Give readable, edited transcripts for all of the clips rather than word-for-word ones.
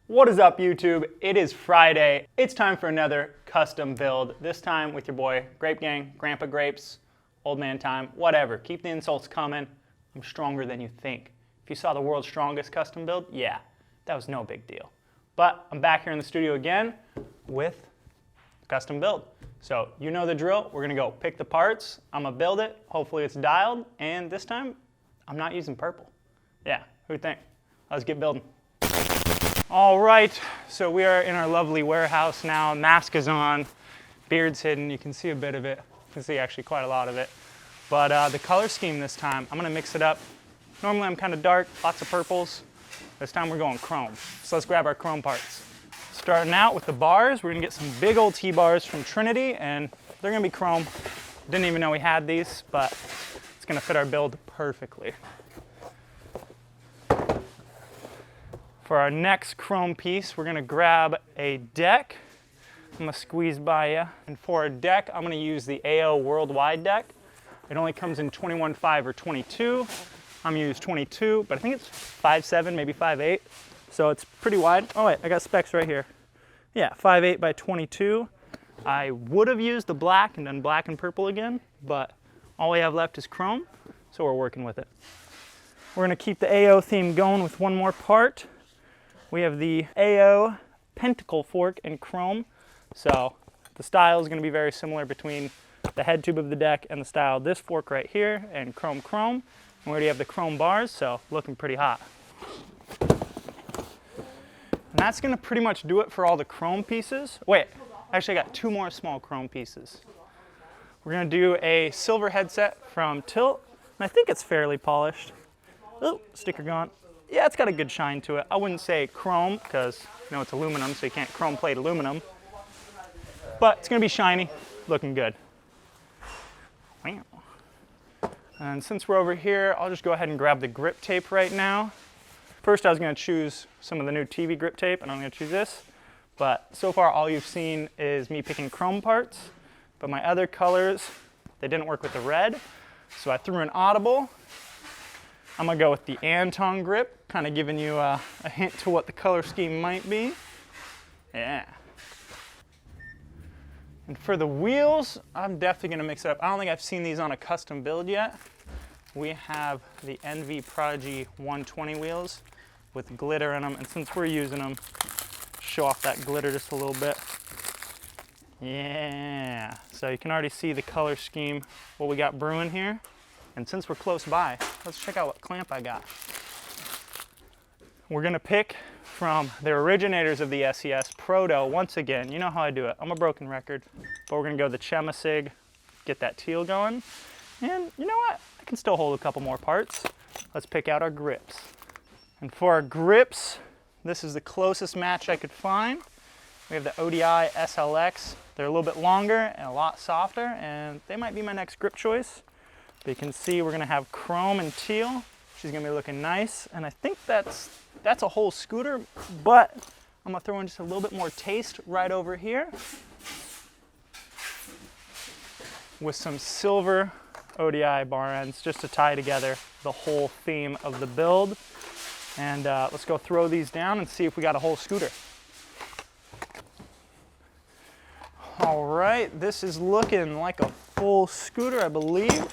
What is up, YouTube? It is Friday. It's time for another custom build, this time with your boy Grape Gang, Grandpa Grapes, Old Man Time, whatever. Keep the insults coming. I'm stronger than you think. If you saw the world's strongest custom build, yeah, that was no big deal. But I'm back here in the studio again with custom build. So you know the drill. We're gonna go pick the parts. I'm gonna build it. Hopefully it's dialed. And this time, I'm not using purple. Yeah, who'd think? Let's get building. All right, so we are in our lovely warehouse now. Mask is on, beard's hidden. You can see a bit of it. You can see actually quite a lot of it. But the color scheme this time, I'm gonna mix it up. Normally I'm kind of dark, lots of purples. This time we're going chrome. So let's grab our chrome parts. Starting out with the bars, we're gonna get some big old T-bars from Trinity, and they're gonna be chrome. Didn't even know we had these, but it's gonna fit our build perfectly. For our next chrome piece, we're gonna grab a deck. I'm gonna squeeze by you. And for a deck, I'm gonna use the AO Worldwide deck. It only comes in 21.5 or 22. I'm gonna use 22, but I think it's 5.7, maybe 5.8. So it's pretty wide. Oh wait, I got specs right here. Yeah, 5.8 by 22. I would have used the black and done black and purple again, but all we have left is chrome, so we're working with it. We're gonna keep the AO theme going with one more part. We have the AO Pentacle fork in chrome. So the style is going to be very similar between the head tube of the deck and the style of this fork right here, and chrome. And we already have the chrome bars, so looking pretty hot. And that's going to pretty much do it for all the chrome pieces. Wait, actually I got two more small chrome pieces. We're going to do a silver headset from Tilt, and I think it's fairly polished. Oh, sticker gone. Yeah, it's got a good shine to it. I wouldn't say chrome, because you know it's aluminum, so you can't chrome plate aluminum. But it's gonna be shiny, looking good. And since we're over here, I'll just go ahead and grab the grip tape right now. First I was gonna choose some of the new TV grip tape, and I'm gonna choose this. But so far all you've seen is me picking chrome parts. But my other colors, they didn't work with the red. So I threw an audible. I'm gonna go with the Anton grip, kind of giving you a hint to what the color scheme might be. Yeah. And for the wheels, I'm definitely gonna mix it up. I don't think I've seen these on a custom build yet. We have the NV Prodigy 120 wheels with glitter in them, and since we're using them, show off that glitter just a little bit. Yeah, so you can already see the color scheme, what we got brewing here. And since we're close by, let's check out what clamp I got. We're gonna pick from the originators of the SES, Proto, once again. You know how I do it. I'm a broken record, but we're gonna go the Chemisig, get that teal going. And you know what? I can still hold a couple more parts. Let's pick out our grips. And for our grips, this is the closest match I could find. We have the ODI SLX. They're a little bit longer and a lot softer, and they might be my next grip choice. But you can see we're gonna have chrome and teal. She's gonna be looking nice. And I think that's a whole scooter, but I'm gonna throw in just a little bit more taste right over here with some silver ODI bar ends just to tie together the whole theme of the build. And let's go throw these down and see if we got a whole scooter. All right, this is looking like a full scooter, I believe.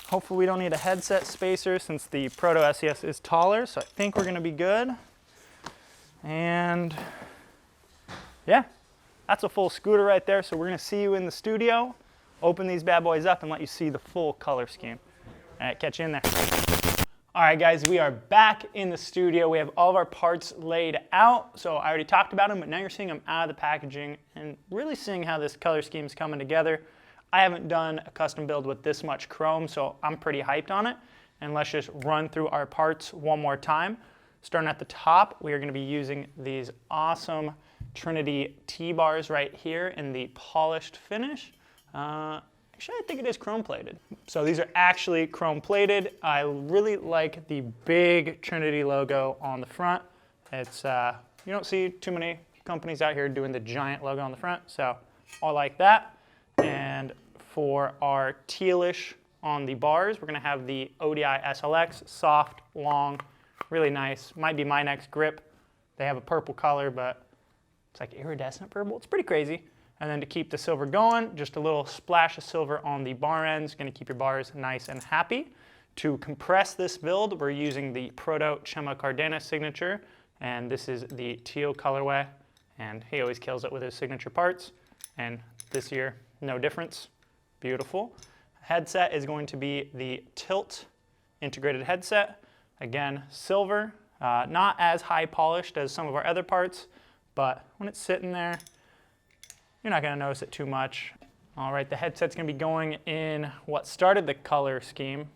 Hopefully we don't need a headset spacer since the Proto SES is taller, so I think we're gonna be good. And yeah, that's a full scooter right there, so we're gonna see you in the studio, open these bad boys up and let you see the full color scheme. All right, catch you in there. All right guys, we are back in the studio. We have all of our parts laid out. So I already talked about them, but now you're seeing them out of the packaging and really seeing how this color scheme is coming together. I haven't done a custom build with this much chrome, so I'm pretty hyped on it. And let's just run through our parts one more time. Starting at the top, we are gonna be using these awesome Trinity T-bars right here in the polished finish. Actually, I think it is chrome plated. So these are actually chrome plated. I really like the big Trinity logo on the front. It's, you don't see too many companies out here doing the giant logo on the front, so I like that. And for our tealish on the bars, we're gonna have the ODI SLX, soft, long, really nice. Might be my next grip. They have a purple color, but it's like iridescent purple. It's pretty crazy. And then to keep the silver going, just a little splash of silver on the bar ends, gonna keep your bars nice and happy. To compress this build, we're using the Proto Chema Cardena signature, and this is the teal colorway, and he always kills it with his signature parts, and this year, no difference. Beautiful. Headset is going to be the Tilt integrated headset. Again, silver, not as high polished as some of our other parts, but when it's sitting there, you're not gonna notice it too much. All right, the headset's gonna be going in what started the color scheme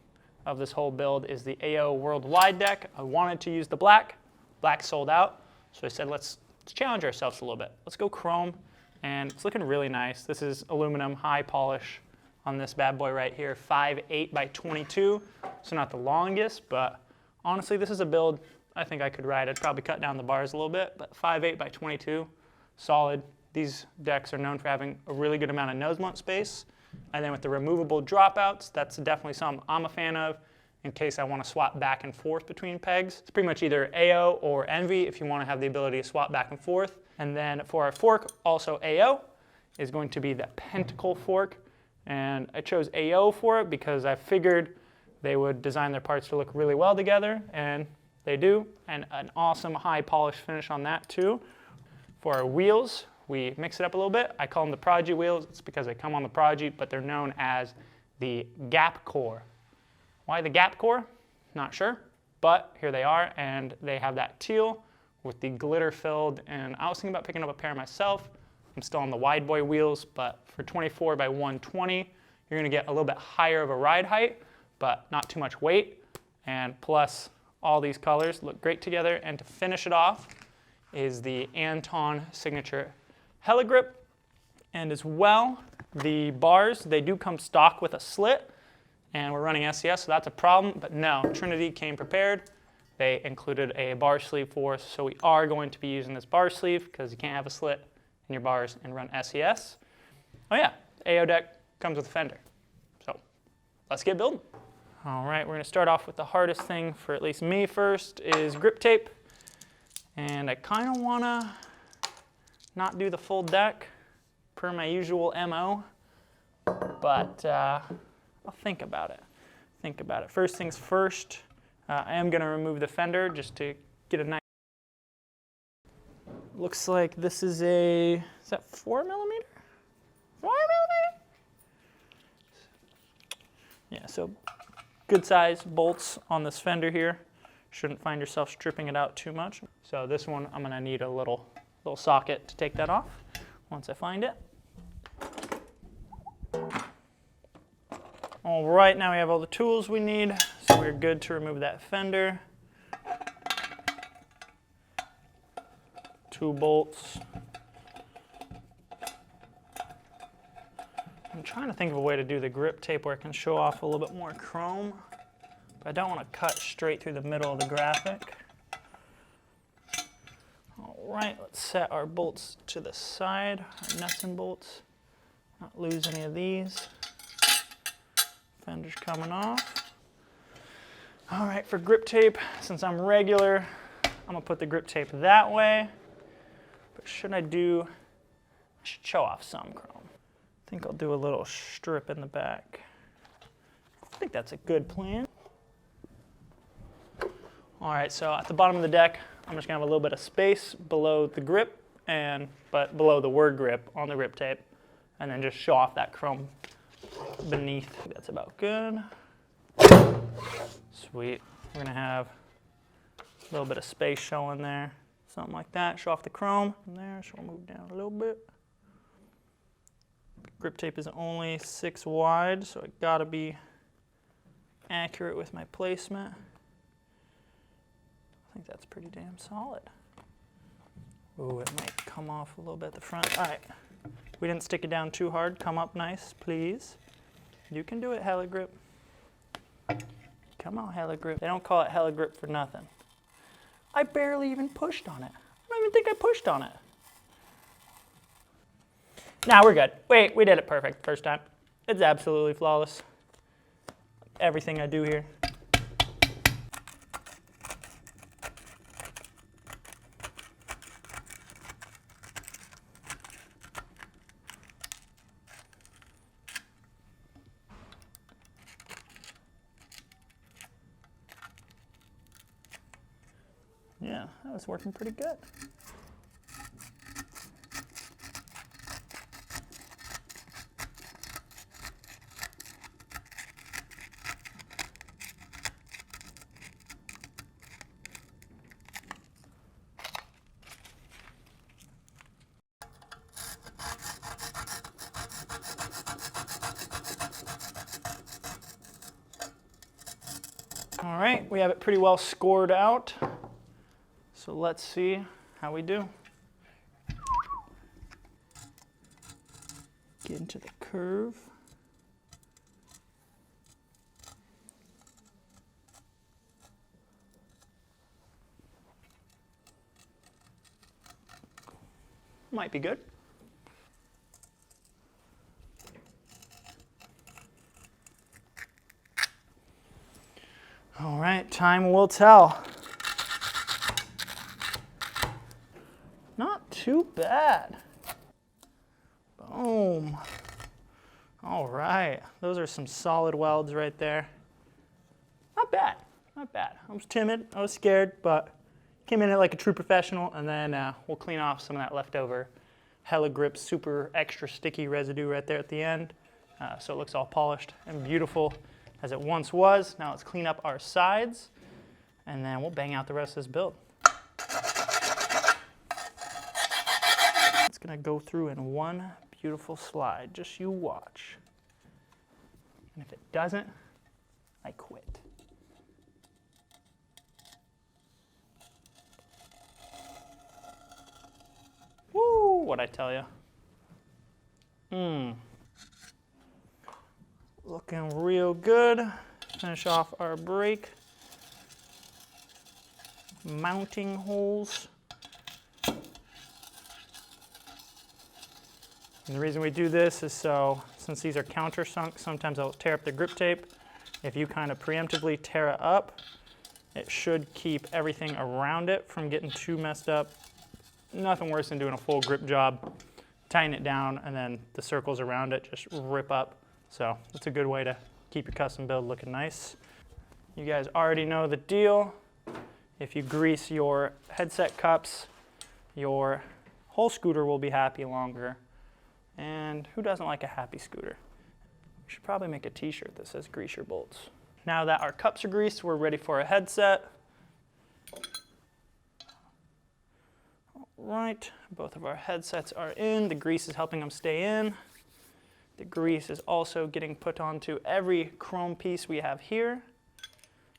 of this whole build is the AO Worldwide deck. I wanted to use the black. Black sold out, so I said let's challenge ourselves a little bit. Let's go chrome, and it's looking really nice. This is aluminum, high polish on this bad boy right here, 5.8 by 22, so not the longest, but honestly, this is a build I think I could ride. I'd probably cut down the bars a little bit, but 5.8 by 22, solid. These decks are known for having a really good amount of nose mount space. And then with the removable dropouts, that's definitely something I'm a fan of in case I want to swap back and forth between pegs. It's pretty much either AO or Envy if you want to have the ability to swap back and forth. And then for our fork, also AO, is going to be the Pentacle fork. And I chose AO for it because I figured they would design their parts to look really well together, and they do. And an awesome high polish finish on that too. For our wheels, we mix it up a little bit. I call them the Prodigy wheels. It's because they come on the Prodigy, but they're known as the Gap Core. Why the Gap Core? Not sure, but here they are, and they have that teal with the glitter filled, and I was thinking about picking up a pair myself. I'm still on the wide boy wheels, but for 24 by 120, you're gonna get a little bit higher of a ride height, but not too much weight, and plus all these colors look great together. And to finish it off is the Anton Signature Heligrip, and as well, the bars, they do come stock with a slit, and we're running SES, so that's a problem, but no, Trinity came prepared. They included a bar sleeve for us, so we are going to be using this bar sleeve because you can't have a slit in your bars and run SES. Oh yeah, AO deck comes with a fender, so let's get building. All right, we're gonna start off with the hardest thing for at least me first is grip tape, and I kind of wanna not do the full deck per my usual MO, but I'll think about it. First things first, I am gonna remove the fender just to get a nice. Looks like this is is that 4 millimeter? 4 millimeter? Yeah, so good size bolts on this fender here. Shouldn't find yourself stripping it out too much. So this one, I'm gonna need a little socket to take that off once I find it. All right, now we have all the tools we need, so we're good to remove that fender. 2 bolts. I'm trying to think of a way to do the grip tape where I can show off a little bit more chrome, but I don't want to cut straight through the middle of the graphic. All right, let's set our bolts to the side, our nuts and bolts. Not lose any of these. Fender's coming off. All right, for grip tape, since I'm regular, I'm gonna put the grip tape that way. But I should show off some chrome. I think I'll do a little strip in the back. I think that's a good plan. All right, so at the bottom of the deck, I'm just gonna have a little bit of space below the grip, but below the word grip on the grip tape, and then just show off that chrome beneath. That's about good. Sweet. We're gonna have a little bit of space showing there, something like that. Show off the chrome from there, so we'll move down a little bit. Grip tape is only 6 wide, so I gotta be accurate with my placement. I think that's pretty damn solid. Ooh, it might come off a little bit at the front. All right, we didn't stick it down too hard. Come up nice, please. You can do it, Heligrip. Come on, Heligrip. They don't call it Heligrip for nothing. I barely even pushed on it. I don't even think I pushed on it. Nah, we're good. Wait, we did it perfect first time. It's absolutely flawless. Everything I do here. Yeah, that was working pretty good. All right, we have it pretty well scored out. So let's see how we do. Get into the curve. Might be good. All right, time will tell. Not too bad. Boom. All right, those are some solid welds right there. Not bad, not bad. I was timid, I was scared, but came in it like a true professional, and then we'll clean off some of that leftover Hella Grip super extra sticky residue right there at the end. So it looks all polished and beautiful as it once was. Now let's clean up our sides, and then we'll bang out the rest of this build. It's gonna go through in one beautiful slide, just you watch. And if it doesn't, I quit. Woo, what'd I tell you? Looking real good. Finish off our brake mounting holes. And the reason we do this is so, since these are countersunk, sometimes I'll tear up the grip tape. If you kind of preemptively tear it up, it should keep everything around it from getting too messed up. Nothing worse than doing a full grip job, tighten it down, and then the circles around it just rip up. So it's a good way to keep your custom build looking nice. You guys already know the deal. If you grease your headset cups, your whole scooter will be happy longer. And who doesn't like a happy scooter? We should probably make a t-shirt that says grease your bolts. Now that our cups are greased, we're ready for a headset. All right, both of our headsets are in. The grease is helping them stay in. The grease is also getting put onto every chrome piece we have here.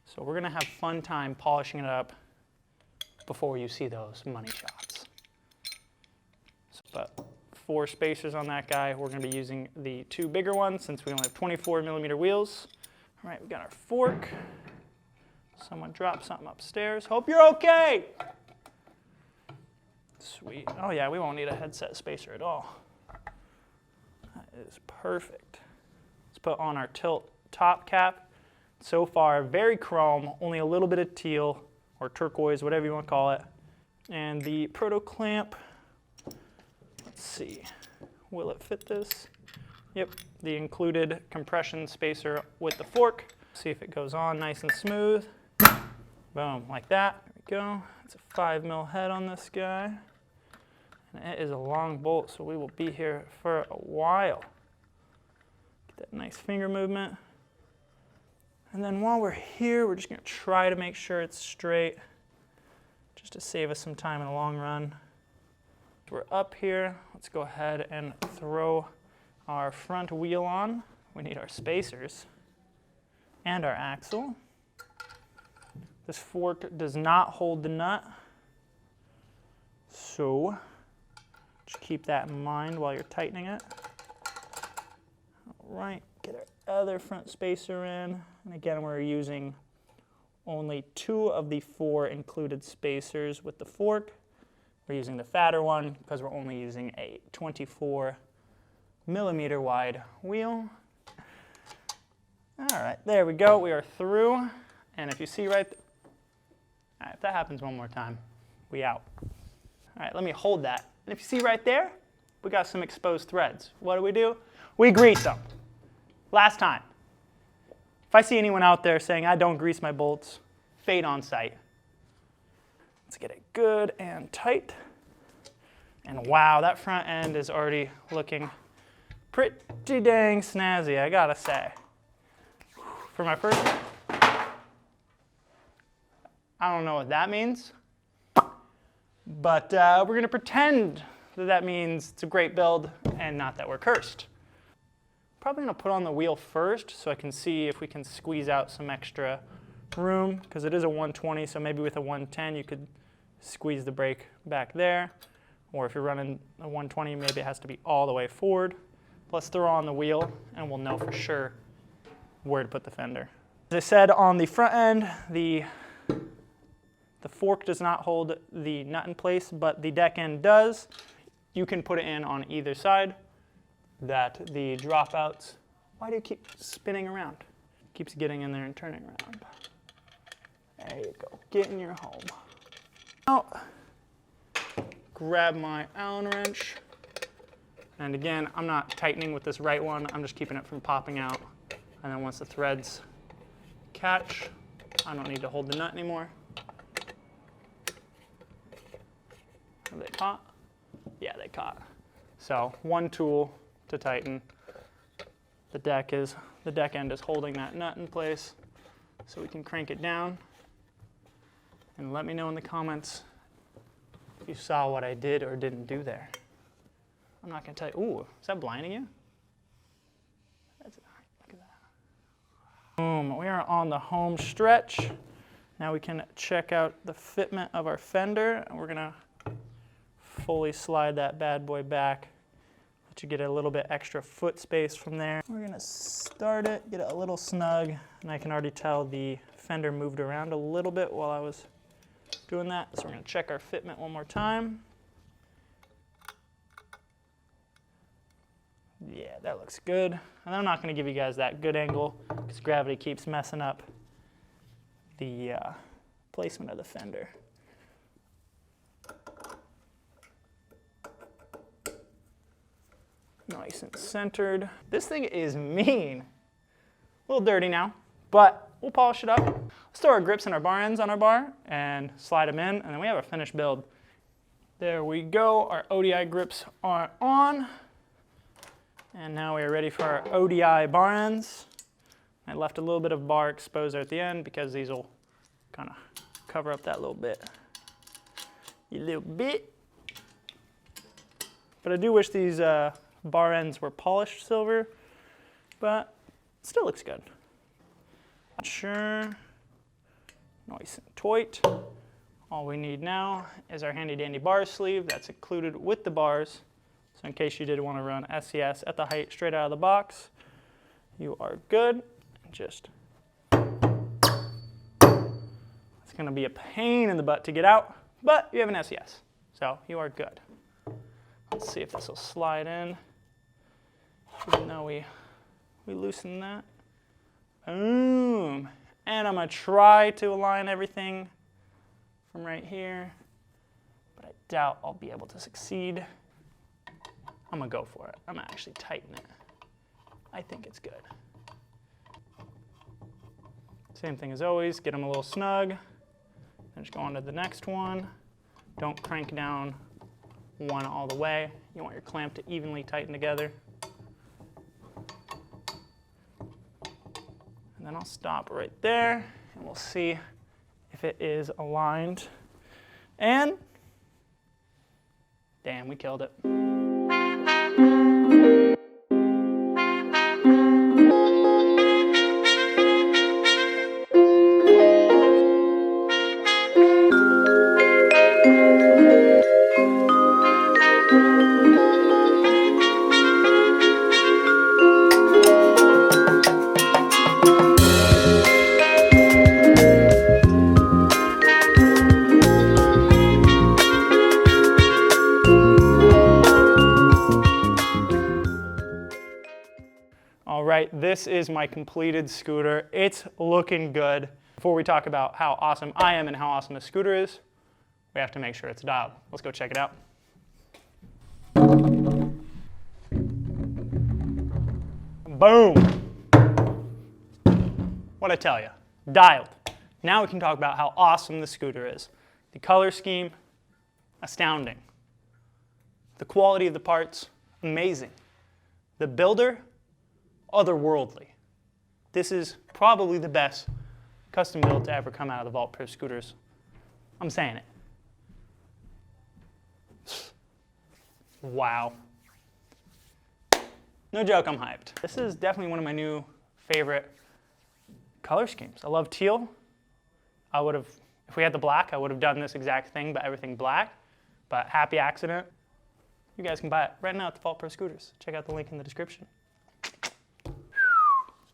So we're gonna have fun time polishing it up before you see those money shots. But 4 spacers on that guy. We're gonna be using the 2 bigger ones since we only have 24mm wheels. All right, we got our fork. Someone dropped something upstairs. Hope you're okay. Sweet. Oh yeah, we won't need a headset spacer at all. That is perfect. Let's put on our tilt top cap. So far, very chrome, only a little bit of teal or turquoise, whatever you want to call it. And the proto clamp, let's see, will it fit this? Yep, the included compression spacer with the fork. See if it goes on nice and smooth. Boom, like that. There we go. It's a 5mm head on this guy. And it is a long bolt, so we will be here for a while. Get that nice finger movement. And then while we're here, we're just gonna try to make sure it's straight, just to save us some time in the long run. We're up here. Let's go ahead and throw our front wheel on. We need our spacers and our axle. This fork does not hold the nut, so just keep that in mind while you're tightening it. All right, get our other front spacer in. And again, we're using only 2 of the 4 included spacers with the fork. We're using the fatter one because we're only using a 24mm wide wheel. All right, there we go. We are through. And if you see right there, all right, if that happens one more time, we out. All right, let me hold that. And if you see right there, we got some exposed threads. What do? We grease them. Last time. If I see anyone out there saying I don't grease my bolts, fade on sight. Let's get it good and tight. And wow, that front end is already looking pretty dang snazzy, I gotta say. For my first, I don't know what that means, but we're gonna pretend that that means it's a great build and not that we're cursed. Probably gonna put on the wheel first so I can see if we can squeeze out some extra room, because it is a 120, so maybe with a 110 you could squeeze the brake back there. Or if you're running a 120, maybe it has to be all the way forward. Let's throw on the wheel and we'll know for sure where to put the fender. As I said, on the front end, the fork does not hold the nut in place, but the deck end does. You can put it in on either side. That the dropouts, why do you keep spinning around? Keeps getting in there and turning around. There you go, get in your home. Now, grab my Allen wrench. And again, I'm not tightening with this right one, I'm just keeping it from popping out. And then once the threads catch, I don't need to hold the nut anymore. Have they caught? Yeah, they caught. So one tool to tighten. The deck end is holding that nut in place, so we can crank it down. And let me know in the comments if you saw what I did or didn't do there. I'm not gonna tell you. Ooh, is that blinding you? Look at that. Boom, we are on the home stretch. Now we can check out the fitment of our fender, and we're gonna fully slide that bad boy back. Let you get a little bit extra foot space from there. We're gonna start it, get it a little snug, and I can already tell the fender moved around a little bit while I was doing that. So we're gonna check our fitment one more time. Yeah, that looks good. And I'm not gonna give you guys that good angle because gravity keeps messing up the placement of the fender. Nice and centered. This thing is mean. A little dirty now, but we'll polish it up. Let's throw our grips and our bar ends on our bar and slide them in, and then we have a finished build. There we go, our ODI grips are on. And now we are ready for our ODI bar ends. I left a little bit of bar exposed there at the end because these will kind of cover up that little bit. But I do wish these bar ends were polished silver, but it still looks good. Sure, nice and tight. All we need now is our handy dandy bar sleeve that's included with the bars. So in case you did want to run SES at the height straight out of the box, you are good. Just, it's going to be a pain in the butt to get out, but you have an SES, so you are good. Let's see if this will slide in. Even though we loosen that. Boom. And I'm going to try to align everything from right here, but I doubt I'll be able to succeed. I'm going to go for it. I'm going to actually tighten it. I think it's good. Same thing as always, get them a little snug, then just go on to the next one. Don't crank down one all the way. You want your clamp to evenly tighten together. And then I'll stop right there, and we'll see if it is aligned. And, damn, we killed it. All right, this is my completed scooter. It's looking good. Before we talk about how awesome I am and how awesome the scooter is, we have to make sure it's dialed. Let's go check it out. Boom. What'd I tell you? Dialed. Now we can talk about how awesome the scooter is. The color scheme, astounding. The quality of the parts, amazing. The builder, otherworldly. This is probably the best custom build to ever come out of the Vault Pro Scooters. I'm saying it. Wow. No joke, I'm hyped. This is definitely one of my new favorite color schemes. I love teal. I would have, if we had the black, I would have done this exact thing, but everything black. But happy accident. You guys can buy it right now at the Vault Pro Scooters. Check out the link in the description.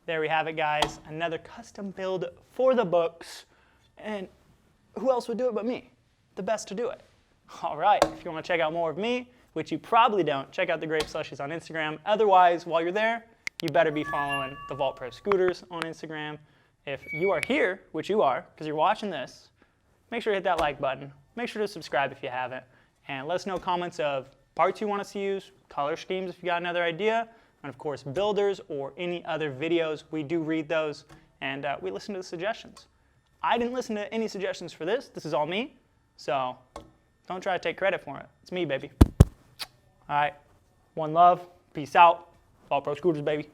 There we have it, guys. Another custom build for the books. And who else would do it but me? The best to do it. All right, if you want to check out more of me, which you probably don't, check out the Grape Slushies on Instagram. Otherwise, while you're there, you better be following the Vault Pro Scooters on Instagram. If you are here, which you are, because you're watching this, make sure to hit that like button. Make sure to subscribe if you haven't. And let us know comments of parts you want us to use, color schemes if you got another idea, and of course builders or any other videos. We do read those, and we listen to the suggestions. I didn't listen to any suggestions for this. This is all me, so don't try to take credit for it. It's me, baby. All right, one love, peace out, Vault Pro Scooters, baby.